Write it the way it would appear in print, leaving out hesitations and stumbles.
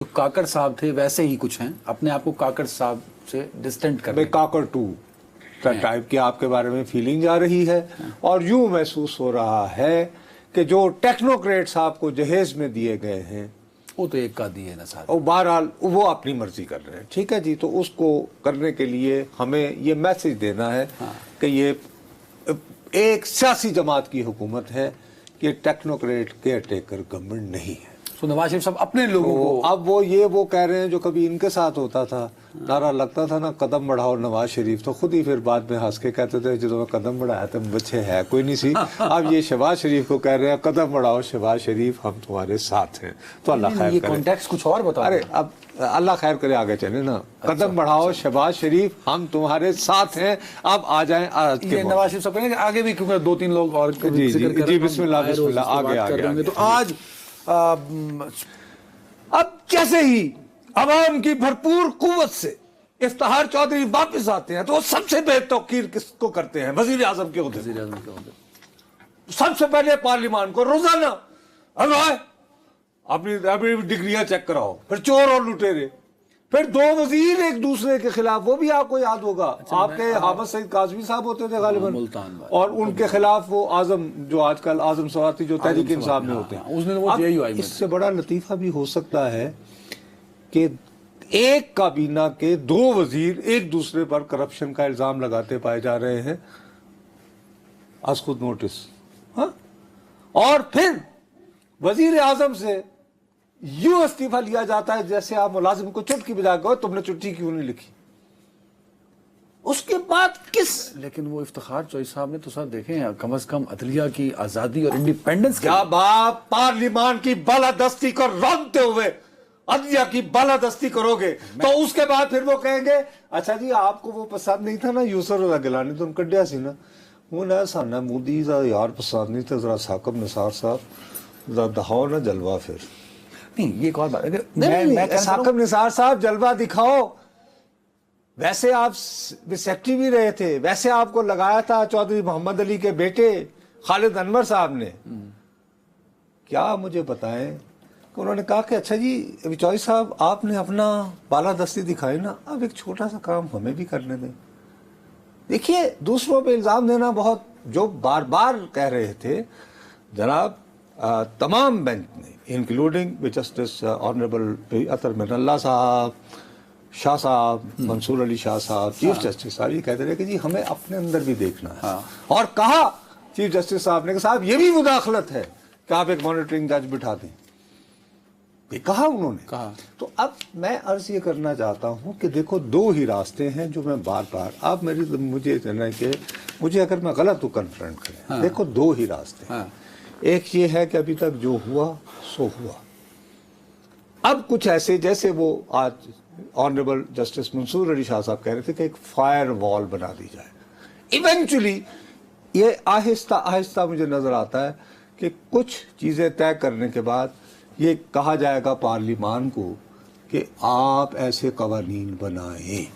काकड़ साहब थे वैसे ही कुछ हैं, अपने आप को काकड़ साहब से डिस्टेंट कर रहे हैं। काकड़ टू टाइप की आपके बारे में फीलिंग जा रही है और यूं महसूस हो रहा है कि जो टेक्नोक्रेट साहब को जहेज में दिए गए हैं वो तो एक का दिए ना साहब, और बहरहाल वो अपनी मर्जी कर रहे हैं, ठीक है जी। तो उसको करने के लिए हमें ये मैसेज देना है कि ये एक सियासी जमात की हुकूमत है कि टेक्नोक्रेट केयर टेकर गवर्नमेंट नहीं है। तो नवाज शरीफ साहब अपने लोगों को अब वो कह रहे हैं जो कभी इनके साथ होता था, नारा लगता था ना कदम बढ़ाओ नवाज शरीफ, तो खुद ही फिर बाद में हंस के कहते थे जो कदम बढ़ाया तुम बच्चे है कोई नहीं सी। अब ये शहबाज शरीफ को कह रहे हैं कदम बढ़ाओ शहबाज शरीफ हम तुम्हारे साथ हैं। तो अल्लाह खैर ये करे। कॉन्टेक्स्ट कुछ और बताओ। अरे अब अल्लाह खैर करे, आगे चले ना। कदम बढ़ाओ शहबाज शरीफ हम तुम्हारे साथ हैं। अब आ जाए आज के नवाज शरीफ साहब कहेंगे आगे भी, क्योंकि दो तीन लोग और जी बिस्मिल्लाह बिस्मिल्लाह आगे। तो आज अब जैसे ही अवाम की भरपूर कुव्वत से इफ्तिखार चौधरी वापस आते हैं तो वो सबसे बेतौकीर किसको करते हैं? वजीर आजम के ओहदे। सबसे पहले पार्लियामान को रोजाना अपनी डिग्रियां चेक कराओ, फिर चोर और लुटेरे, फिर दो वजीर एक दूसरे के खिलाफ, वो भी आपको याद होगा। आपके हामिद सईद काज़मी साहब होते थे गालिबन, और उनके खिलाफ वो आजम जो आजकल आजम सवाती जो तहरीक इंसाफ में होते हैं। इससे बड़ा लतीफा भी हो सकता है कि एक काबीना के दो वजीर एक दूसरे पर करप्शन का इल्जाम लगाते पाए जा रहे हैं, आज खुद नोटिस। हाँ? और फिर वजीर आजम से यूं इस्तीफा लिया जाता है जैसे आप मुलाजिम को चुटकी बजा कहो तुमने चिट्ठी क्यों नहीं लिखी। उसके बाद लेकिन वो इफ्तिखार चौधरी साहब ने तो सर देखें कम से कम अदलिया की आजादी और इंडिपेंडेंस क्या बात, पार्लियामान की बालादस्ती को रौंदते हुए अदलिया की बालादस्ती करोगे तो उसके बाद फिर वो कहेंगे अच्छा जी आपको वो पसंद नहीं था ना यूसर गिलानी तुम कड्या सी ना, वो ना साना मोदी का यार पसंद नहीं था, जरा साकब निसार साहब जरा दिखाओ ना जलवा। फिर नहीं ये एक और बात है, मैं साकब निसार साहब जलवा दिखाओ। वैसे आप सेक्रेटरी भी रहे थे, वैसे आपको लगाया था चौधरी मोहम्मद अली के बेटे खालिद अनवर साहब ने। क्या मुझे बताएं कि उन्होंने कहा कि अच्छा जी चौधरी साहब आपने अपना बालादस्ती दिखाई ना, अब एक छोटा सा काम हमें भी करने दें। देखिए दूसरों पे इल्जाम देना बहुत, जो बार बार कह रहे थे जनाब तमाम बेंच ने इंक्लूडिंग जस्टिस ऑनरेबल अतर मिनल्ला साहब, शाह साहब, मंसूर अली शाह साहब, चीफ जस्टिस साहब ये कहते रहे कि जी हमें अपने अंदर भी देखना है। और कहा चीफ जस्टिस साहब ने कि साहब ये भी मुदाखलत है कि आप एक मॉनिटरिंग जज बिठा दें, ये कहा उन्होंने। तो अब मैं अर्ज ये करना चाहता हूं कि देखो दो ही रास्ते हैं जो मैं बार बार, आप मुझे कहना कि मुझे अगर मैं गलत हूं कन्फ्रंट करें। देखो दो ही रास्ते हैं, एक ये है कि अभी तक जो हुआ सो हुआ। अब कुछ ऐसे जैसे वो आज ऑनरेबल जस्टिस मंसूर अली शाह साहब कह रहे थे कि एक फायर वॉल बना दी जाए। इवेंचुअली ये आहिस्ता आहिस्ता मुझे नजर आता है कि कुछ चीजें तय करने के बाद ये कहा जाएगा पार्लियामान को कि आप ऐसे कवानीन बनाएं